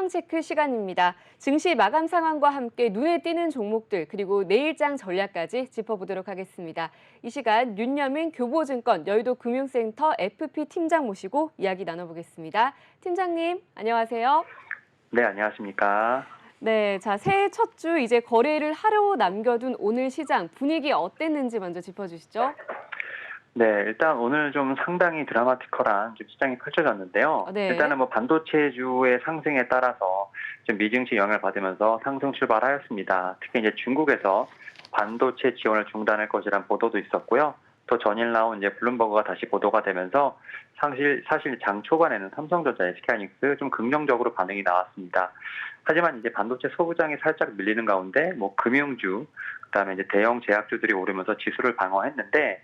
시장 체크 시간입니다. 증시 마감 상황과 함께 눈에 띄는 종목들 그리고 내일장 전략까지 짚어보도록 하겠습니다. 이 시간 윤여민 교보증권 여의도 금융센터 FP 팀장 모시고 이야기 나눠보겠습니다. 팀장님, 안녕하세요. 네, 안녕하십니까. 네, 자, 새해 첫 주 이제 거래를 하루 남겨둔 오늘 시장 분위기 어땠는지 먼저 짚어주시죠. 네, 일단 오늘 좀 상당히 드라마티컬한 좀 시장이 펼쳐졌는데요. 네. 일단은 뭐 반도체주의 상승에 따라서 좀 미증시 영향을 받으면서 상승 출발하였습니다. 특히 이제 중국에서 반도체 지원을 중단할 것이라는 보도도 있었고요. 또 전일 나온 이제 블룸버그가 다시 보도가 되면서 사실 장 초반에는 삼성전자, SK하이닉스 좀 긍정적으로 반응이 나왔습니다. 하지만 이제 반도체 소부장이 살짝 밀리는 가운데 뭐 금융주, 그다음에 이제 대형 제약주들이 오르면서 지수를 방어했는데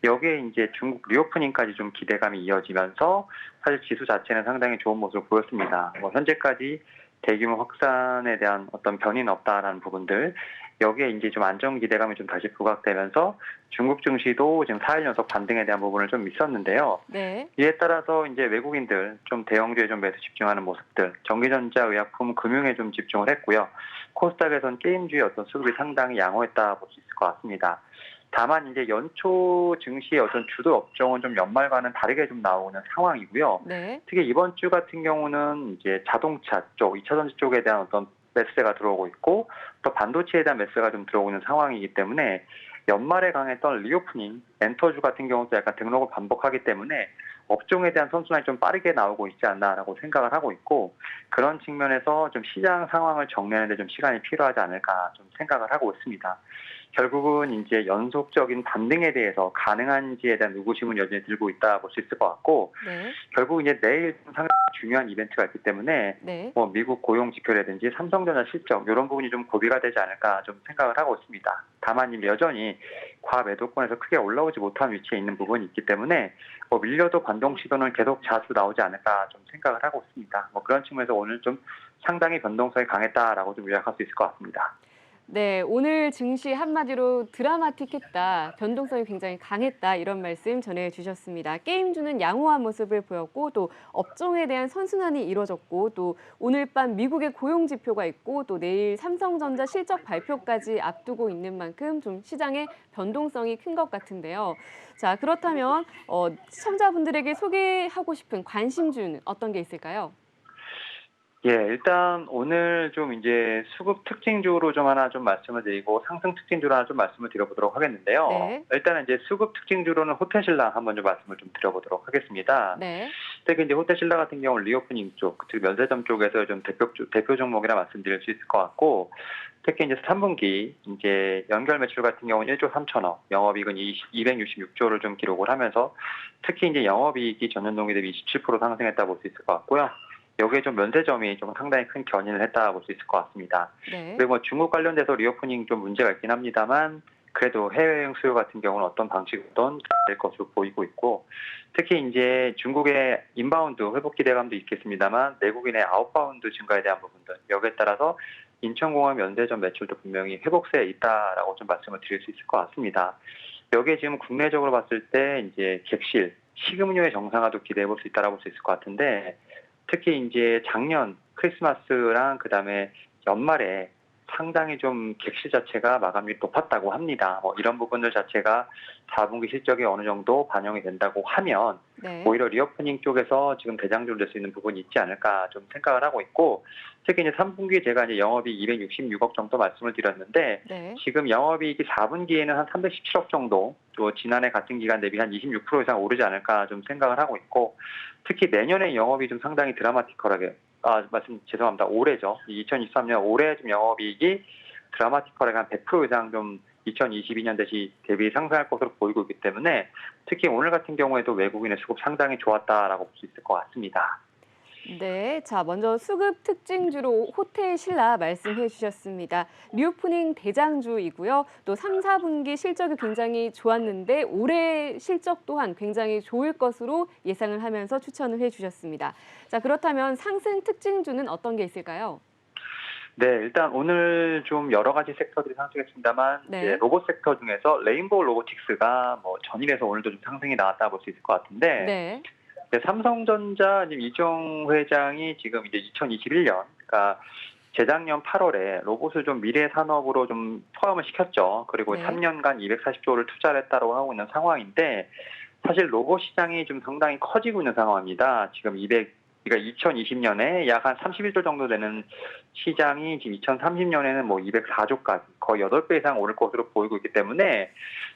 여기에 이제 중국 리오프닝까지 좀 기대감이 이어지면서 사실 지수 자체는 상당히 좋은 모습을 보였습니다. 뭐 현재까지 대규모 확산에 대한 어떤 변이는 없다라는 부분들, 여기에 이제 좀 안정 기대감이 좀 다시 부각되면서 중국 증시도 지금 4일 연속 반등에 대한 부분을 좀 있었는데요. 네. 이에 따라서 이제 외국인들 좀 대형주에 좀 매수 집중하는 모습들, 전기전자, 의약품, 금융에 좀 집중을 했고요. 코스닥에선 게임주의 어떤 수급이 상당히 양호했다 볼 수 있을 것 같습니다. 다만 이제 연초 증시의 어떤 주도 업종은 좀 연말과는 다르게 좀 나오는 상황이고요. 네. 특히 이번 주 같은 경우는 이제 자동차 쪽, 2차전지 쪽에 대한 어떤 매수세가 들어오고 있고 또 반도체에 대한 매수세가 좀 들어오는 상황이기 때문에 연말에 강했던 리오프닝, 엔터주 같은 경우도 약간 등록을 반복하기 때문에 업종에 대한 선순환이 좀 빠르게 나오고 있지 않나라고 생각을 하고 있고 그런 측면에서 좀 시장 상황을 정리하는 데 좀 시간이 필요하지 않을까 좀 생각을 하고 있습니다. 결국은 이제 연속적인 반등에 대해서 가능한지에 대한 의구심은 여전히 들고 있다 볼 수 있을 것 같고 네. 결국 이제 내일 상당히 중요한 이벤트가 있기 때문에 네. 뭐 미국 고용 지표라든지 삼성전자 실적 이런 부분이 좀 고비가 되지 않을까 좀 생각을 하고 있습니다. 다만 여전히 과매도권에서 크게 올라오지 못한 위치에 있는 부분이 있기 때문에 뭐 밀려도 반동 시도는 계속 자주 나오지 않을까 좀 생각을 하고 있습니다. 뭐 그런 측면에서 오늘 좀 상당히 변동성이 강했다라고 좀 요약할 수 있을 것 같습니다. 네, 오늘 증시 한마디로 드라마틱했다, 변동성이 굉장히 강했다 이런 말씀 전해주셨습니다. 게임주는 양호한 모습을 보였고 또 업종에 대한 선순환이 이뤄졌고 또 오늘 밤 미국의 고용 지표가 있고 또 내일 삼성전자 실적 발표까지 앞두고 있는 만큼 좀 시장의 변동성이 큰 것 같은데요. 자, 그렇다면 시청자분들에게 소개하고 싶은 관심주는 어떤 게 있을까요? 예, 일단 오늘 좀 이제 수급 특징주로 좀 하나 좀 말씀을 드리고 상승 특징주로 하나 좀 말씀을 드려보도록 하겠는데요. 네. 일단은 이제 수급 특징주로는 호텔신라 한번 좀 말씀을 좀 드려보도록 하겠습니다. 네. 특히 이제 호텔신라 같은 경우는 리오프닝 쪽, 즉 면세점 쪽에서 좀 대표 종목이라 말씀드릴 수 있을 것 같고, 특히 이제 3분기 이제 연결 매출 같은 경우는 1조 3천억, 영업이익은 266조를 좀 기록을 하면서 특히 이제 영업이익이 전년동기 대비 27% 상승했다 볼 수 있을 것 같고요. 여기에 좀 면세점이 좀 상당히 큰 견인을 했다 볼 수 있을 것 같습니다. 네. 그리고 뭐 중국 관련돼서 리오프닝 좀 문제가 있긴 합니다만 그래도 해외여행 수요 같은 경우는 어떤 방식이든 될 것으로 보이고 있고 특히 이제 중국의 인바운드 회복 기대감도 있겠습니다만 내국인의 아웃바운드 증가에 대한 부분들 여기에 따라서 인천공항 면세점 매출도 분명히 회복세에 있다라고 좀 말씀을 드릴 수 있을 것 같습니다. 여기에 지금 국내적으로 봤을 때 이제 객실, 식음료의 정상화도 기대해 볼 수 있다라고 볼 수 있을 것 같은데 특히 이제 작년 크리스마스랑 그다음에 연말에 상당히 좀 객실 자체가 마감률이 높았다고 합니다. 뭐 이런 부분들 자체가 4분기 실적에 어느 정도 반영이 된다고 하면 네. 오히려 리오프닝 쪽에서 지금 대장주를 낼 수 있는 부분이 있지 않을까 좀 생각을 하고 있고 특히 이제 3분기 제가 이제 영업이익 266억 정도 말씀을 드렸는데 네. 지금 영업이익이 4분기에는 한 317억 정도 또 지난해 같은 기간 대비 한 26% 이상 오르지 않을까 좀 생각을 하고 있고 특히 내년에 영업이 좀 상당히 드라마티컬하게 죄송합니다. 올해죠. 2023년 올해 좀 영업이익이 드라마티컬하게 한 100% 이상 좀 2022년 대비 상승할 것으로 보이고 있기 때문에 특히 오늘 같은 경우에도 외국인의 수급 상당히 좋았다라고 볼 수 있을 것 같습니다. 네, 자 먼저 수급 특징주로 호텔 신라 말씀해 주셨습니다. 리오프닝 대장주이고요. 또 3, 4분기 실적이 굉장히 좋았는데 올해 실적 또한 굉장히 좋을 것으로 예상을 하면서 추천을 해 주셨습니다. 자, 그렇다면 상승 특징주는 어떤 게 있을까요? 네, 일단 오늘 좀 여러 가지 섹터들이 상승했습니다만 이제 네. 로봇 섹터 중에서 레인보우 로보틱스가 뭐 전일에서 오늘도 좀 상승이 나왔다 볼 수 있을 것 같은데 네. 삼성전자 지금 이정 회장이 지금 이제 2021년 그러니까 재작년 8월에 로봇을 좀 미래 산업으로 좀 포함을 시켰죠. 그리고 네. 3년간 240조를 투자를 했다고 하고 있는 상황인데 사실 로봇 시장이 좀 상당히 커지고 있는 상황입니다. 지금 그러니까 2020년에 약 한 31조 정도 되는 시장이 지금 2030년에는 뭐 204조까지 거의 8배 이상 오를 것으로 보이고 있기 때문에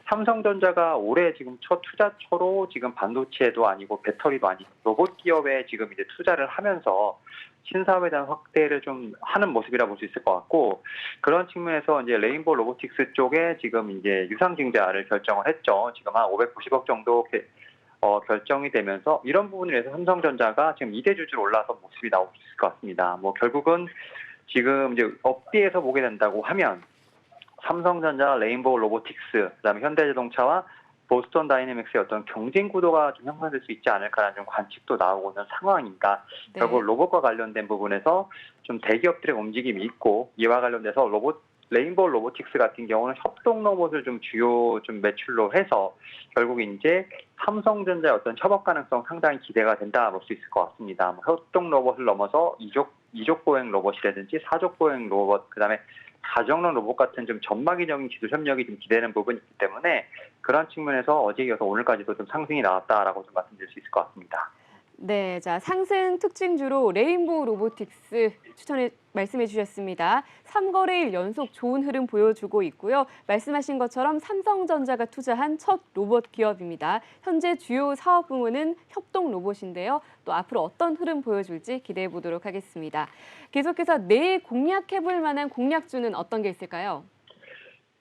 삼성전자가 올해 지금 첫 투자처로 지금 반도체도 아니고 배터리도 아니고 로봇 기업에 지금 이제 투자를 하면서 신사업에 대한 확대를 좀 하는 모습이라 볼 수 있을 것 같고 그런 측면에서 이제 레인보우 로보틱스 쪽에 지금 이제 유상증자를 결정을 했죠. 지금 한 590억 정도 결정이 되면서 이런 부분에 대해서 삼성전자가 지금 2대 주주로 올라서 모습이 나올 수 있을 것 같습니다. 뭐 결국은 지금 이제 업비에서 보게 된다고 하면 삼성전자, 레인보우 로보틱스, 그다음에 현대자동차와 보스턴 다이내믹스의 어떤 경쟁 구도가 좀 형성될 수 있지 않을까라는 좀 관측도 나오고 있는 상황입니다. 네. 결국 로봇과 관련된 부분에서 좀 대기업들의 움직임이 있고 이와 관련돼서 레인보우 로보틱스 같은 경우는 협동 로봇을 좀 주요 좀 매출로 해서 결국 이제 삼성전자의 어떤 협업 가능성 상당히 기대가 된다 볼 수 있을 것 같습니다. 뭐 협동 로봇을 넘어서 이족 보행 로봇이라든지 사족 보행 로봇, 그다음에 가정용 로봇 같은 좀 전방위적인 기술 협력이 좀 기대되는 부분이 있기 때문에 그런 측면에서 어제 이어서 오늘까지도 좀 상승이 나왔다라고 좀 말씀드릴 수 있을 것 같습니다. 네, 자, 상승 특징주로 레인보우 로보틱스 말씀해 주셨습니다. 3거래일 연속 좋은 흐름 보여주고 있고요. 말씀하신 것처럼 삼성전자가 투자한 첫 로봇 기업입니다. 현재 주요 사업 부문은 협동 로봇인데요. 또 앞으로 어떤 흐름 보여줄지 기대해 보도록 하겠습니다. 계속해서 내일 공략해 볼 만한 공략주는 어떤 게 있을까요?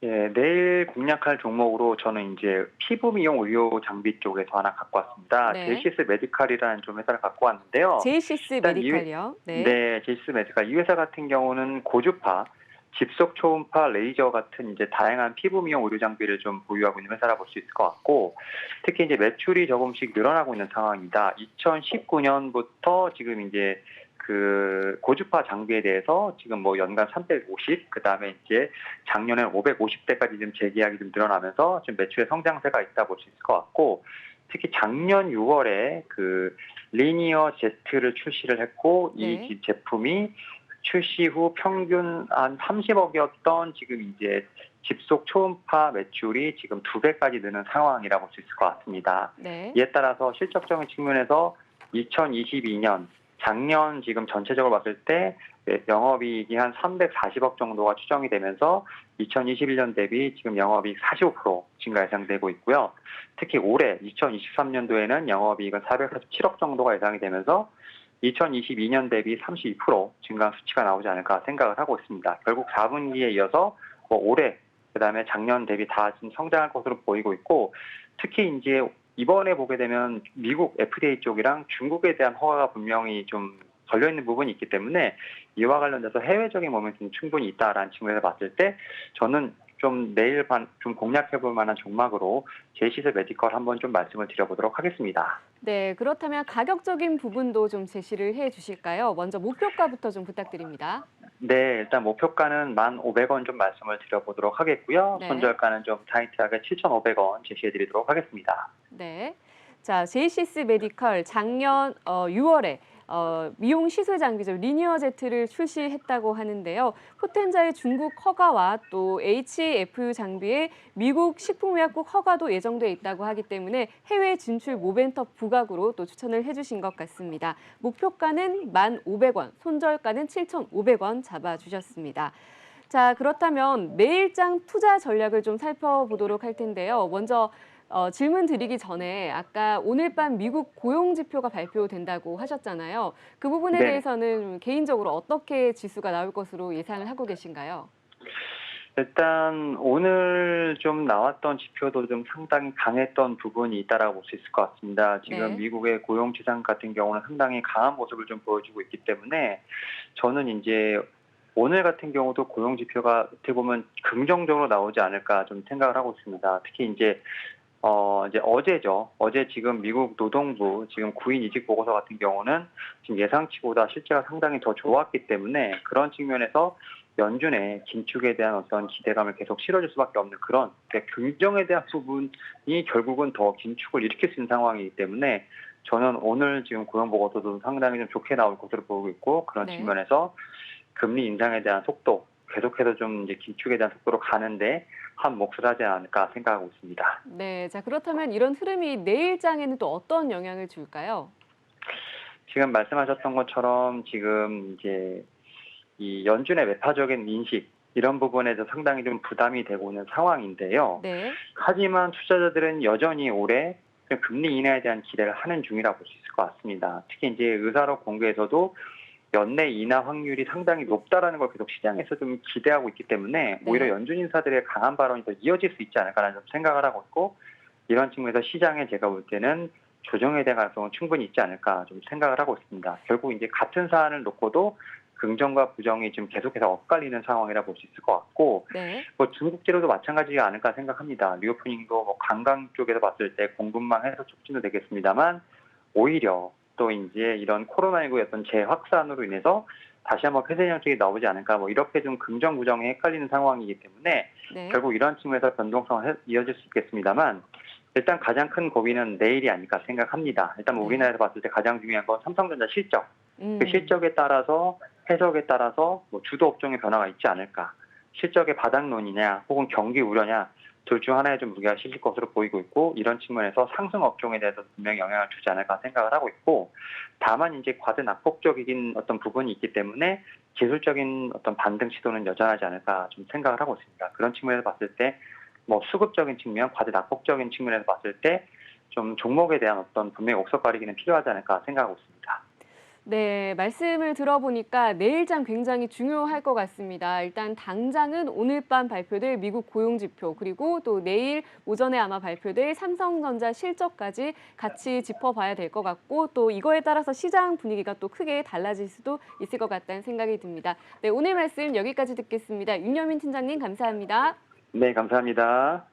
예, 내일 공략할 종목으로 저는 이제 피부 미용 의료 장비 쪽에서 하나 갖고 왔습니다. 네. 제이시스 메디칼이라는 좀 회사를 갖고 왔는데요. 제이시스 일단 메디칼이요. 네. 네, 제이시스 메디칼 이 회사 같은 경우는 고주파, 집속 초음파, 레이저 같은 이제 다양한 피부 미용 의료 장비를 좀 보유하고 있는 회사라 볼 수 있을 것 같고 특히 이제 매출이 조금씩 늘어나고 있는 상황입니다. 2019년부터 지금 이제 그 고주파 장비에 대해서 지금 뭐 연간 350, 그 다음에 이제 작년에는 550대까지 지금 재계약이 좀 늘어나면서 지금 매출의 성장세가 있다 볼 수 있을 것 같고 특히 작년 6월에 그 리니어 Z를 출시를 했고 네. 이 제품이 출시 후 평균 한 30억이었던 지금 이제 집속 초음파 매출이 지금 2배까지 느는 상황이라 볼 수 있을 것 같습니다. 네. 이에 따라서 실적적인 측면에서 2022년 작년 지금 전체적으로 봤을 때 영업이익이 한 340억 정도가 추정이 되면서 2021년 대비 지금 영업이익 45% 증가 예상되고 있고요. 특히 올해 2023년도에는 영업이익은 447억 정도가 예상이 되면서 2022년 대비 32% 증가 수치가 나오지 않을까 생각을 하고 있습니다. 결국 4분기에 이어서 뭐 올해 그다음에 작년 대비 다 지금 성장할 것으로 보이고 있고 특히 이제 이번에 보게 되면 미국 FDA 쪽이랑 중국에 대한 허가가 분명히 좀 걸려 있는 부분이 있기 때문에 이와 관련돼서 해외적인 모멘텀이 충분히 있다라는 측면에서 봤을 때 저는 좀 내일 좀 공략해 볼 만한 종목으로 제이시스 메디컬 한번 좀 말씀을 드려보도록 하겠습니다. 네, 그렇다면 가격적인 부분도 좀 제시를 해 주실까요? 먼저 목표가부터 좀 부탁드립니다. 네, 일단 목표가는 1,500원 좀 말씀을 드려보도록 하겠고요. 네. 손절가는 좀 타이트하게 7,500원 제시해 드리도록 하겠습니다. 네. 자, 제이시스 메디컬 작년 6월에 미용 시술 장비죠. 리니어 제트를 출시했다고 하는데요. 포텐자의 중국 허가와 또 HFU 장비의 미국 식품의약국 허가도 예정돼 있다고 하기 때문에 해외 진출 모멘텀 부각으로 또 추천을 해주신 것 같습니다. 목표가는 1,500원, 손절가는 7,500원 잡아주셨습니다. 자, 그렇다면 내일장 투자 전략을 좀 살펴보도록 할 텐데요. 먼저 질문 드리기 전에 아까 오늘 밤 미국 고용 지표가 발표된다고 하셨잖아요. 그 부분에 네. 대해서는 개인적으로 어떻게 지수가 나올 것으로 예상을 하고 계신가요? 일단 오늘 좀 나왔던 지표도 좀 상당히 강했던 부분이 있다라고 볼 수 있을 것 같습니다. 지금 네. 미국의 고용 지상 같은 경우는 상당히 강한 모습을 좀 보여주고 있기 때문에 저는 이제 오늘 같은 경우도 고용 지표가 어떻게 보면 긍정적으로 나오지 않을까 좀 생각을 하고 있습니다. 특히 이제 이제 어제죠. 어제 지금 미국 노동부 지금 구인 이직 보고서 같은 경우는 지금 예상치보다 실제가 상당히 더 좋았기 때문에 그런 측면에서 연준의 긴축에 대한 어떤 기대감을 계속 실어줄 수밖에 없는 그런 긍정에 대한 부분이 결국은 더 긴축을 일으킬 수 있는 상황이기 때문에 저는 오늘 지금 고용 보고서도 상당히 좀 좋게 나올 것으로 보고 있고 그런 네. 측면에서 금리 인상에 대한 속도 계속해서 좀 이제 긴축에 대한 속도로 가는데 한 몫을 하지 않을까 생각하고 있습니다. 네, 자 그렇다면 이런 흐름이 내일장에는 또 어떤 영향을 줄까요? 지금 말씀하셨던 것처럼 지금 이제 이 연준의 매파적인 인식 이런 부분에서 상당히 좀 부담이 되고 있는 상황인데요. 네, 하지만 투자자들은 여전히 올해 금리 인하에 대한 기대를 하는 중이라고 볼 수 있을 것 같습니다. 특히 이제 의사록 공개에서도 연내 인하 확률이 상당히 높다라는 걸 계속 시장에서 좀 기대하고 있기 때문에 오히려 네. 연준 인사들의 강한 발언이 더 이어질 수 있지 않을까라는 좀 생각을 하고 있고 이런 측면에서 시장에 제가 볼 때는 조정에 대한 가능성은 충분히 있지 않을까 좀 생각을 하고 있습니다. 결국 이제 같은 사안을 놓고도 긍정과 부정이 지금 계속해서 엇갈리는 상황이라 볼 수 있을 것 같고 네. 뭐 중국 제로도 마찬가지가 않을까 생각합니다. 리오프닝도 뭐 관광 쪽에서 봤을 때 공급망 해소 촉진도 되겠습니다만 오히려 또 이제 이런 코로나19의 어떤 재확산으로 인해서 다시 한번 폐쇄 정책이 나오지 않을까 뭐 이렇게 좀 긍정 부정이 헷갈리는 상황이기 때문에 네. 결국 이러한 측면에서 변동성은 이어질 수 있겠습니다만 일단 가장 큰 고비는 내일이 아닐까 생각합니다. 일단 뭐 네. 우리나라에서 봤을 때 가장 중요한 건 삼성전자 실적. 그 음. 실적에 따라서 해석에 따라서 뭐 주도 업종의 변화가 있지 않을까. 실적의 바닥론이냐 혹은 경기 우려냐 둘 중 하나에 좀 무게가 실릴 것으로 보이고 있고 이런 측면에서 상승 업종에 대해서 분명히 영향을 주지 않을까 생각을 하고 있고 다만 이제 과대 낙폭적인 어떤 부분이 있기 때문에 기술적인 어떤 반등 시도는 여전하지 않을까 좀 생각을 하고 있습니다. 그런 측면에서 봤을 때 뭐 수급적인 측면, 과대 낙폭적인 측면에서 봤을 때 좀 종목에 대한 어떤 분명히 옥석 가리기는 필요하지 않을까 생각하고 있습니다. 네, 말씀을 들어보니까 내일장 굉장히 중요할 것 같습니다. 일단 당장은 오늘 밤 발표될 미국 고용지표 그리고 또 내일 오전에 아마 발표될 삼성전자 실적까지 같이 짚어봐야 될 것 같고 또 이거에 따라서 시장 분위기가 또 크게 달라질 수도 있을 것 같다는 생각이 듭니다. 네, 오늘 말씀 여기까지 듣겠습니다. 윤여민 팀장님 감사합니다. 네, 감사합니다.